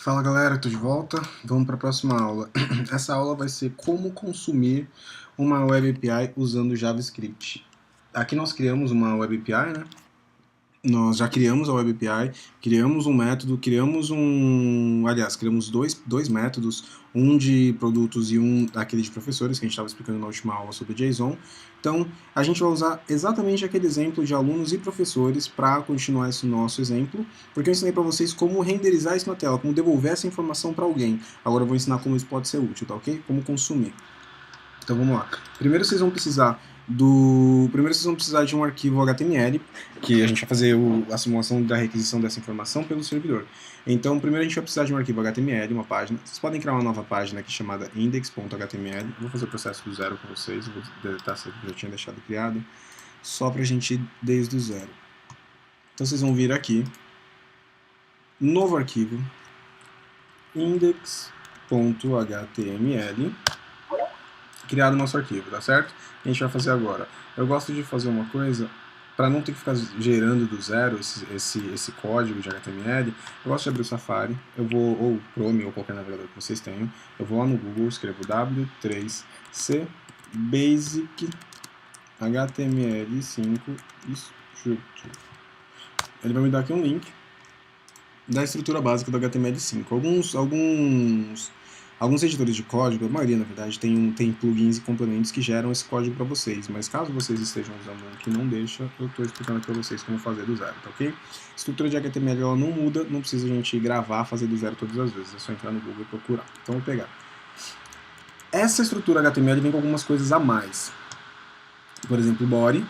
Fala galera, tô de volta. Vamos para a próxima aula. Essa aula vai ser como consumir uma Web API usando JavaScript. Aqui nós criamos uma Web API, né? Nós já criamos a Web API, criamos um método, criamos dois métodos, um de produtos e um daquele de professores, que a gente estava explicando na última aula sobre JSON. Então, a gente vai usar exatamente aquele exemplo de alunos e professores para continuar esse nosso exemplo, porque eu ensinei para vocês como renderizar isso na tela, como devolver essa informação para alguém. Agora eu vou ensinar como isso pode ser útil, tá ok? Como consumir. Então vamos lá. Primeiro vocês vão precisar de um arquivo HTML, que a gente vai fazer a simulação da requisição dessa informação pelo servidor. Então, primeiro a gente vai precisar de um arquivo HTML, uma página. Vocês podem criar uma nova página aqui chamada index.html. Eu vou fazer o processo do zero com vocês, eu vou deletar essa que eu já tinha deixado criado, só para a gente ir desde o zero. Então vocês vão vir aqui, novo arquivo, index.html, criado o nosso arquivo, tá certo? A gente vai fazer agora. Eu gosto de fazer uma coisa, para não ter que ficar gerando do zero esse código de HTML, eu gosto de abrir o Safari, ou o Chrome, ou qualquer navegador que vocês tenham, eu vou lá no Google, escrevo W3C Basic HTML5 Structure. Ele vai me dar aqui um link da estrutura básica do HTML5. Alguns editores de código, a maioria na verdade, tem plugins e complementos que geram esse código para vocês, mas caso vocês estejam usando um que não deixa, eu estou explicando aqui para vocês como fazer do zero, tá ok? A estrutura de HTML ela não muda, não precisa a gente gravar, fazer do zero todas as vezes, é só entrar no Google e procurar. Então vou pegar. Essa estrutura HTML vem com algumas coisas a mais. Por exemplo, o body,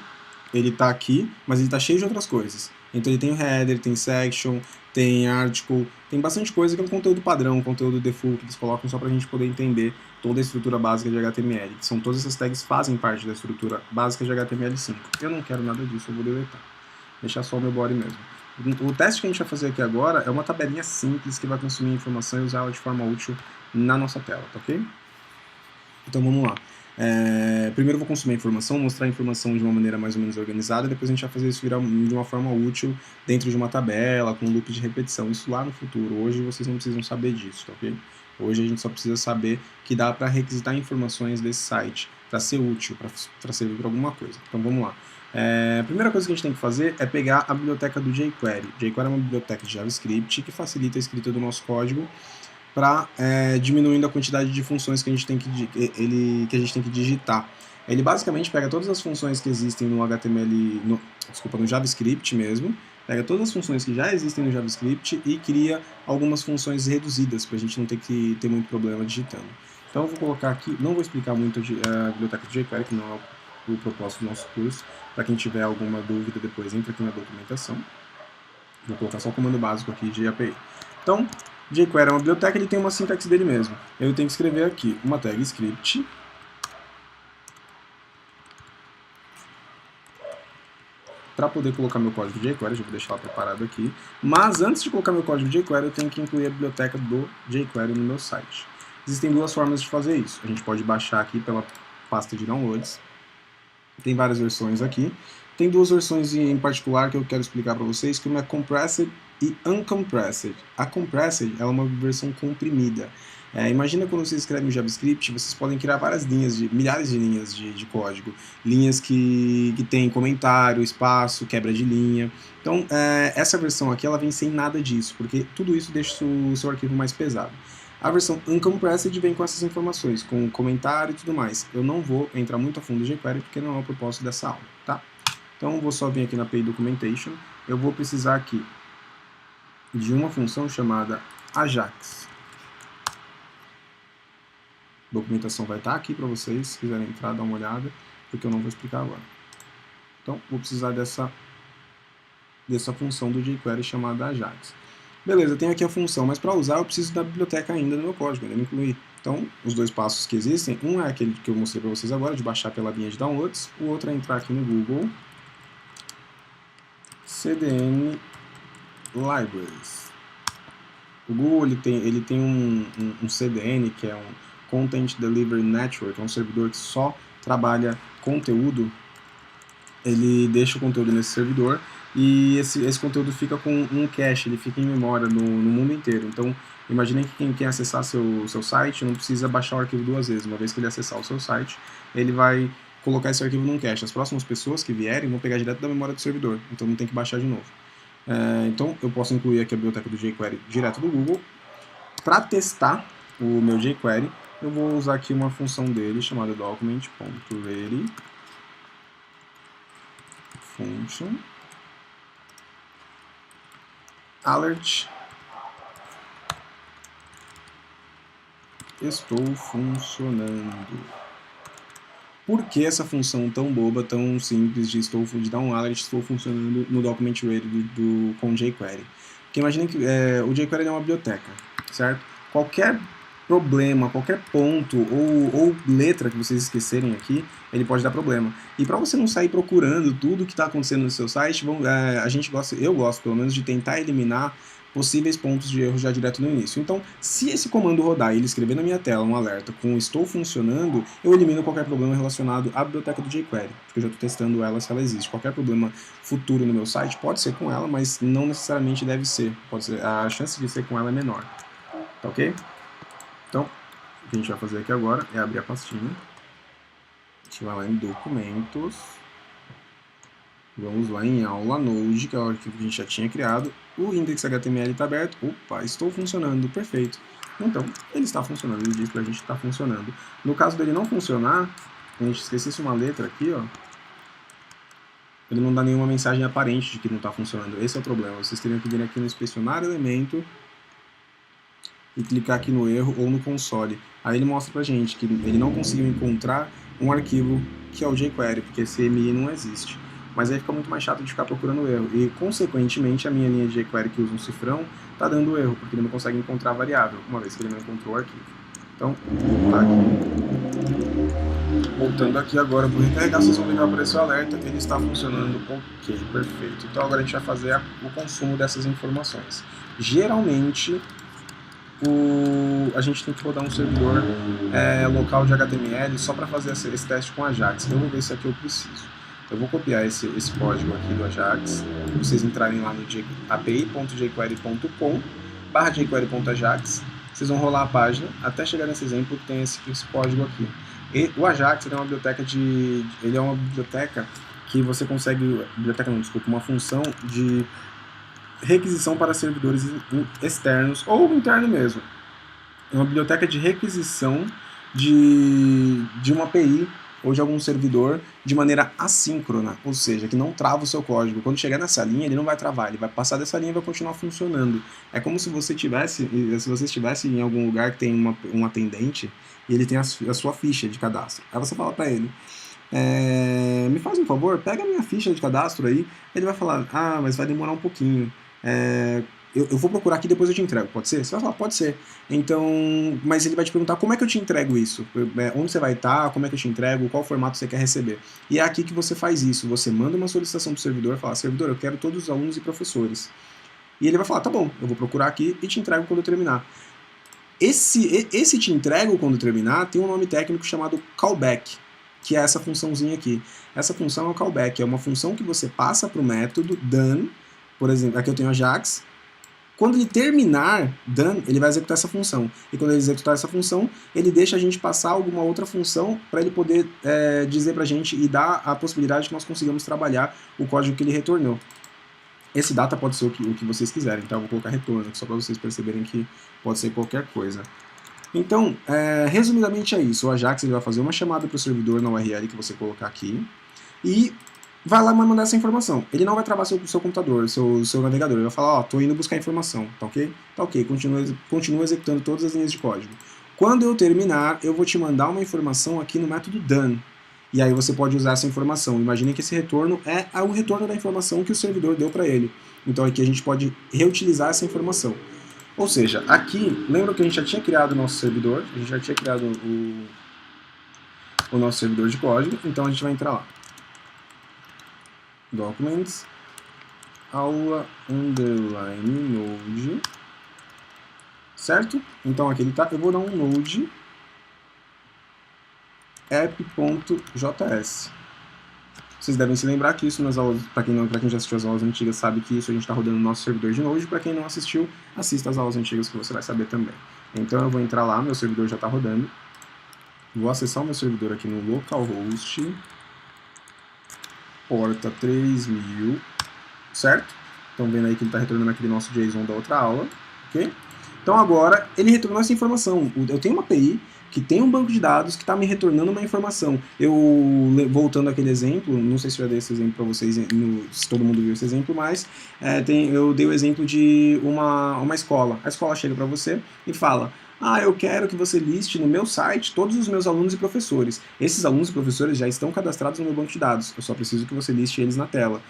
ele está aqui, mas ele está cheio de outras coisas. Então ele tem o header, tem section, tem article, tem bastante coisa que é um conteúdo padrão, um conteúdo default que eles colocam só para a gente poder entender toda a estrutura básica de HTML. Que são todas essas tags fazem parte da estrutura básica de HTML5. Eu não quero nada disso, eu vou deletar. Deixar só o meu body mesmo. O teste que a gente vai fazer aqui agora é uma tabelinha simples que vai consumir informação e usar ela de forma útil na nossa tela, tá ok? Então vamos lá. Primeiro eu vou consumir a informação, mostrar a informação de uma maneira mais ou menos organizada, depois a gente vai fazer isso virar de uma forma útil dentro de uma tabela, com um loop de repetição. Isso lá no futuro. Hoje vocês não precisam saber disso, tá ok? Hoje a gente só precisa saber que dá para requisitar informações desse site para ser útil, para servir para alguma coisa. Então vamos lá. A primeira coisa que a gente tem que fazer é pegar a biblioteca do jQuery. jQuery é uma biblioteca de JavaScript que facilita a escrita do nosso código para diminuindo a quantidade de funções que a gente tem que digitar. Ele basicamente pega todas as funções que existem no HTML, no JavaScript mesmo, pega todas as funções que já existem no JavaScript e cria algumas funções reduzidas, para a gente não ter que ter muito problema digitando. Então eu vou colocar aqui, não vou explicar muito a biblioteca de jQuery, que não é o propósito do nosso curso. Para quem tiver alguma dúvida depois, entra aqui na documentação. Vou colocar só o comando básico aqui de API. Então, jQuery é uma biblioteca, ele tem uma sintaxe dele mesmo. Eu tenho que escrever aqui uma tag script para poder colocar meu código de jQuery, já vou deixar ela preparado aqui. Mas antes de colocar meu código de jQuery, eu tenho que incluir a biblioteca do jQuery no meu site. Existem duas formas de fazer isso. A gente pode baixar aqui pela pasta de downloads. Tem várias versões aqui. Tem duas versões em particular que eu quero explicar para vocês, que uma é compressed e uncompressed. A compressed é uma versão comprimida. Imagina quando vocês escrevem JavaScript, vocês podem criar milhares de linhas de código. Linhas que tem comentário, espaço, quebra de linha. Então, essa versão aqui ela vem sem nada disso, porque tudo isso deixa o seu arquivo mais pesado. A versão uncompressed vem com essas informações, com comentário e tudo mais. Eu não vou entrar muito a fundo no jQuery, porque não é o propósito dessa aula, tá? Então, eu vou só vir aqui na API Documentation. Eu vou precisar aqui de uma função chamada Ajax. A documentação vai estar aqui para vocês, se quiserem entrar, dar uma olhada, porque eu não vou explicar agora. Então, vou precisar dessa função do jQuery chamada Ajax. Beleza, eu tenho aqui a função, mas para usar eu preciso da biblioteca ainda no meu código, eu devo incluir. Então, os dois passos que existem, um é aquele que eu mostrei para vocês agora, de baixar pela linha de downloads, o outro é entrar aqui no Google, CDN Libraries. O Google ele tem um CDN, que é um Content Delivery Network, é um servidor que só trabalha conteúdo. Ele deixa o conteúdo nesse servidor e esse conteúdo fica com um cache, ele fica em memória no mundo inteiro. Então, Imaginei que quem acessar seu site não precisa baixar o arquivo 2 vezes. Uma vez que ele acessar o seu site, ele vai colocar esse arquivo num cache. As próximas pessoas que vierem vão pegar direto da memória do servidor, então não tem que baixar de novo. Então eu posso incluir aqui a biblioteca do jQuery direto do Google. Para testar o meu jQuery, eu vou usar aqui uma função dele chamada document.ready function alert estou funcionando. Por que essa função tão boba, tão simples de dar um alert estou funcionando no document ready com jQuery? Porque imagine que o jQuery é uma biblioteca, certo? Qualquer problema, qualquer ponto ou letra que vocês esquecerem aqui, ele pode dar problema. E para você não sair procurando tudo que está acontecendo no seu site, eu gosto pelo menos de tentar eliminar possíveis pontos de erro já direto no início. Então, se esse comando rodar e ele escrever na minha tela um alerta com estou funcionando, eu elimino qualquer problema relacionado à biblioteca do jQuery, porque eu já estou testando ela se ela existe. Qualquer problema futuro no meu site pode ser com ela, mas não necessariamente deve ser. A chance de ser com ela é menor. Tá ok? Então, o que a gente vai fazer aqui agora é abrir a pastinha. A gente vai lá em documentos. Vamos lá em aula Node, que é o arquivo que a gente já tinha criado. O index.html está aberto. Opa, estou funcionando, perfeito. Então, ele está funcionando, ele diz pra gente que está funcionando. No caso dele não funcionar, a gente esquecesse uma letra aqui, ó, ele não dá nenhuma mensagem aparente de que não está funcionando. Esse é o problema. Vocês teriam que vir aqui no inspecionar elemento e clicar aqui no erro ou no console. Aí ele mostra pra gente que ele não conseguiu encontrar um arquivo que é o jQuery, porque CMI não existe. Mas aí fica muito mais chato de ficar procurando erro. E, consequentemente, a minha linha de jQuery que usa um cifrão está dando erro, porque ele não consegue encontrar a variável, uma vez que ele não encontrou o arquivo. Então, tá aqui. Voltando aqui agora, vou recarregar, vocês vão ver que vai aparecer o alerta, ele está funcionando ok, perfeito. Então agora a gente vai fazer o consumo dessas informações. Geralmente, a gente tem que rodar um servidor local de HTML só para fazer esse teste com Ajax. Eu vou ver se aqui eu preciso. Eu vou copiar esse código aqui do Ajax, vocês entrarem lá no api.jquery.com/jquery.ajax, vocês vão rolar a página até chegar nesse exemplo que tem esse código aqui. E o Ajax é uma biblioteca que você consegue, uma função de requisição para servidores externos ou interno mesmo. É uma biblioteca de requisição de uma API ou de algum servidor de maneira assíncrona, ou seja, que não trava o seu código. Quando chegar nessa linha, ele não vai travar, ele vai passar dessa linha e vai continuar funcionando. É como se você estivesse em algum lugar que tem um atendente e ele tem a sua ficha de cadastro. Aí você fala para ele, me faz um favor, pega a minha ficha de cadastro aí. Ele vai falar, mas vai demorar um pouquinho. Eu vou procurar aqui e depois eu te entrego, pode ser? Você vai falar, pode ser. Então, mas ele vai te perguntar como é que eu te entrego isso? Onde você vai estar, como é que eu te entrego, qual formato você quer receber. E é aqui que você faz isso, você manda uma solicitação para o servidor, fala, servidor, eu quero todos os alunos e professores. E ele vai falar, tá bom, eu vou procurar aqui e te entrego quando eu terminar. Esse te entrego quando terminar tem um nome técnico chamado callback, que é essa funçãozinha aqui. Essa função é o callback, é uma função que você passa para o método done, por exemplo, aqui eu tenho Ajax. Quando ele terminar done, ele vai executar essa função. E quando ele executar essa função, ele deixa a gente passar alguma outra função para ele poder dizer para a gente e dar a possibilidade que nós consigamos trabalhar o código que ele retornou. Esse data pode ser o que vocês quiserem, então eu vou colocar retorno, só para vocês perceberem que pode ser qualquer coisa. Então, resumidamente é isso. O Ajax ele vai fazer uma chamada para o servidor na URL que você colocar aqui e vai lá e mandar essa informação. Ele não vai travar seu computador, seu navegador. Ele vai falar, tô indo buscar informação, tá ok? Tá ok, continua executando todas as linhas de código. Quando eu terminar, eu vou te mandar uma informação aqui no método done. E aí você pode usar essa informação. Imagine que esse retorno é o retorno da informação que o servidor deu para ele. Então aqui a gente pode reutilizar essa informação. Ou seja, aqui, lembra que a gente já tinha criado o nosso servidor, a gente já tinha criado o nosso servidor de código, então a gente vai entrar lá. Documents, aula underline node, certo? Então aqui ele tá, eu vou dar um node app.js. Vocês devem se lembrar que isso nas aulas, para quem já assistiu as aulas antigas, sabe que isso a gente está rodando no nosso servidor de Node. Para quem não assistiu, assista as aulas antigas que você vai saber também. Então eu vou entrar lá, meu servidor já está rodando. Vou acessar o meu servidor aqui no localhost, porta 3000, certo? Estão vendo aí que ele está retornando aquele nosso JSON da outra aula, ok? Então agora ele retornou essa informação. Eu tenho uma API que tem um banco de dados que está me retornando uma informação. Voltando àquele exemplo, não sei se eu já dei esse exemplo para vocês, se todo mundo viu esse exemplo, mas eu dei o exemplo de uma escola. A escola chega para você e fala: eu quero que você liste no meu site todos os meus alunos e professores. Esses alunos e professores já estão cadastrados no meu banco de dados. Eu só preciso que você liste eles na tela.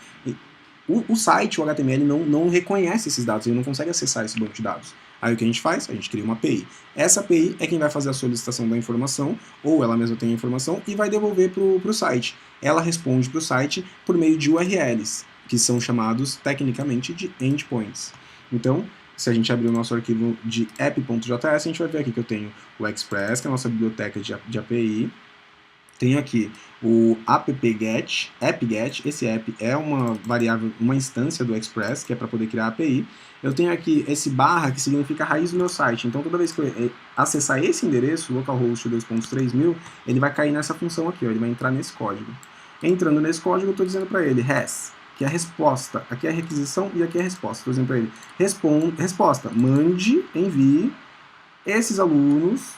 O site, o HTML, não reconhece esses dados, ele não consegue acessar esse banco de dados. Aí o que a gente faz? A gente cria uma API. Essa API é quem vai fazer a solicitação da informação, ou ela mesma tem a informação, e vai devolver para o site. Ela responde para o site por meio de URLs, que são chamados tecnicamente de endpoints. Então, se a gente abrir o nosso arquivo de app.js, a gente vai ver aqui que eu tenho o Express, que é a nossa biblioteca de API. Tenho aqui o app-get, esse app é uma variável, uma instância do Express, que é para poder criar a API. Eu tenho aqui esse barra, que significa a raiz do meu site. Então, toda vez que eu acessar esse endereço, localhost 2.3000, ele vai cair nessa função aqui, ó, ele vai entrar nesse código. Entrando nesse código, eu estou dizendo para ele res, que é a resposta. Aqui é a requisição e aqui é a resposta. Estou dizendo para ele, resposta, envie esses alunos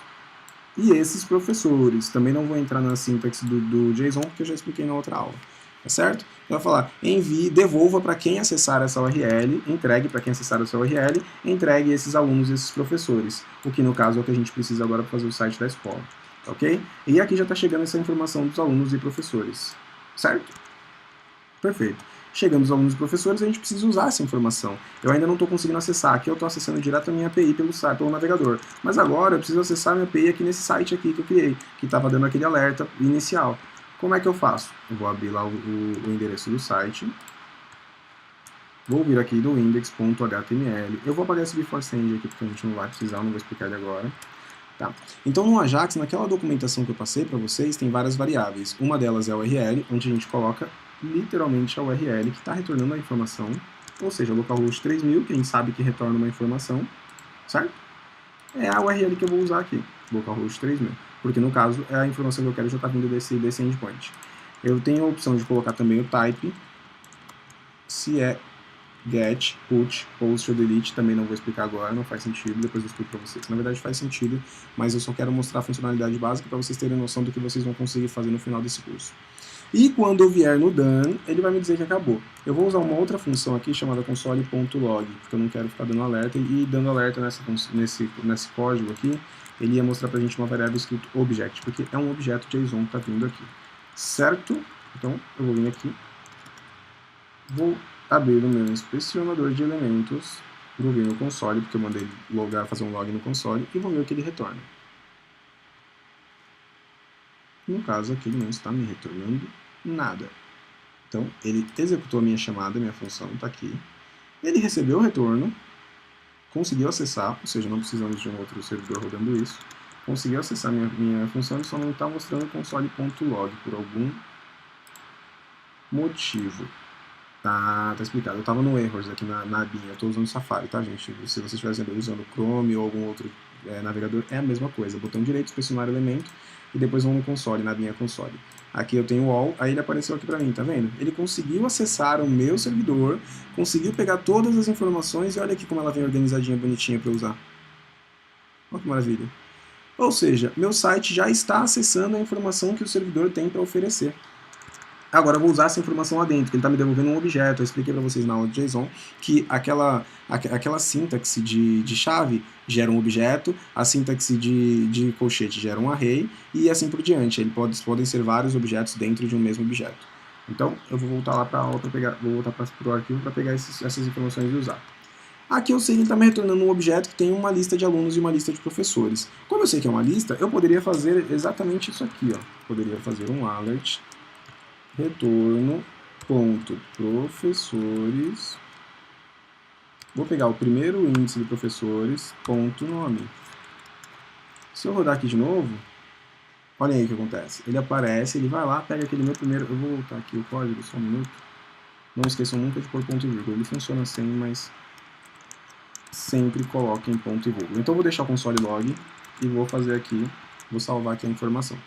e esses professores. Também não vou entrar na sintaxe do JSON, porque eu já expliquei na outra aula. Tá certo? Então, vai falar, envie, devolva para quem acessar essa URL, entregue para quem acessar essa URL, entregue esses alunos e esses professores. O que, no caso, é o que a gente precisa agora para fazer o site da escola. Ok? E aqui já está chegando essa informação dos alunos e professores. Certo? Perfeito. Chegamos aos alunos e professores, a gente precisa usar essa informação. Eu ainda não estou conseguindo acessar, aqui eu estou acessando direto a minha API pelo navegador. Mas agora eu preciso acessar a minha API aqui nesse site aqui que eu criei, que estava dando aquele alerta inicial. Como é que eu faço? Eu vou abrir lá o endereço do site. Vou vir aqui do index.html. Eu vou apagar esse before send aqui, porque a gente não vai precisar, não vou explicar ele agora. Tá. Então no Ajax, naquela documentação que eu passei para vocês, tem várias variáveis. Uma delas é a URL, onde a gente coloca literalmente a URL que está retornando a informação, ou seja, localhost 3000, que a gente sabe que retorna uma informação, certo? É a URL que eu vou usar aqui, localhost 3000, porque no caso é a informação que eu quero já está vindo desse endpoint. Eu tenho a opção de colocar também o type, se é get, put, post ou delete, também não vou explicar agora, não faz sentido, depois eu explico para vocês. Na verdade faz sentido, mas eu só quero mostrar a funcionalidade básica para vocês terem noção do que vocês vão conseguir fazer no final desse curso. E quando eu vier no done, ele vai me dizer que acabou. Eu vou usar uma outra função aqui chamada console.log, porque eu não quero ficar dando alerta, e dando alerta nesse código aqui, ele ia mostrar pra gente uma variável escrito object, porque é um objeto JSON que está vindo aqui. Certo? Então, eu vou vir aqui, vou abrir o meu inspecionador de elementos, vou vir no console, porque eu mandei fazer um log no console, e vou ver o que ele retorna. No caso aqui, ele não está me retornando nada. Então, ele executou a minha chamada, minha função está aqui. Ele recebeu o retorno, conseguiu acessar, ou seja, não precisamos de um outro servidor rodando isso. Conseguiu acessar minha função, ele só não está mostrando console.log por algum motivo. Tá explicado. Eu estava no errors aqui na abinha, eu estou usando Safari, tá, gente? Se você estiver usando Chrome ou algum outro navegador, é a mesma coisa. Botão direito, inspecionar elemento, e depois vão no console, na abinha console. Aqui eu tenho o all, aí ele apareceu aqui para mim, tá vendo? Ele conseguiu acessar o meu servidor, conseguiu pegar todas as informações, e olha aqui como ela vem organizadinha, bonitinha para usar. Olha que maravilha. Ou seja, meu site já está acessando a informação que o servidor tem para oferecer. Agora eu vou usar essa informação lá dentro, que ele está me devolvendo um objeto. Eu expliquei para vocês na aula de JSON que aquela sintaxe de chave gera um objeto, a sintaxe de colchete gera um array, e assim por diante. Podem ser vários objetos dentro de um mesmo objeto. Então, eu vou voltar lá para a aula, vou voltar para o arquivo para pegar essas informações e usar. Aqui eu sei que ele está me retornando um objeto que tem uma lista de alunos e uma lista de professores. Como eu sei que é uma lista, eu poderia fazer exatamente isso aqui. Ó. Poderia fazer um alert retorno ponto professores, vou pegar o primeiro índice de professores, ponto nome. Se eu rodar aqui de novo, Olha aí o que acontece. Ele aparece, ele vai lá, pega aquele meu primeiro... Eu vou voltar aqui o código, só um minuto. Não esqueçam nunca de pôr ponto e vírgula. Ele funciona assim, mas sempre coloquem ponto e vírgula. Então eu vou deixar o console log e vou fazer aqui, vou salvar aqui a informação.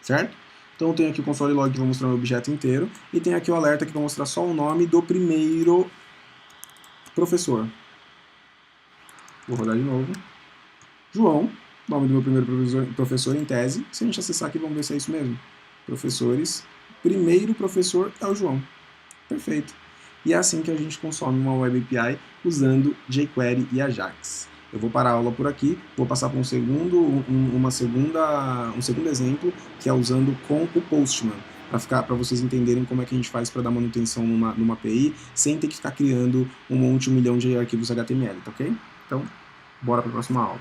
Certo? Então eu tenho aqui o console log que vai mostrar o objeto inteiro e tem aqui o alerta que vai mostrar só o nome do primeiro professor. Vou rodar de novo. João, nome do meu primeiro professor em tese. Se a gente acessar aqui, vamos ver se é isso mesmo. Professores. Primeiro professor é o João. Perfeito. E é assim que a gente consome uma Web API usando jQuery e Ajax. Eu vou parar a aula por aqui, vou passar para um segundo exemplo, que é usando com o Postman, para vocês entenderem como é que a gente faz para dar manutenção numa API, sem ter que ficar criando um milhão de arquivos HTML, tá ok? Então, bora para a próxima aula.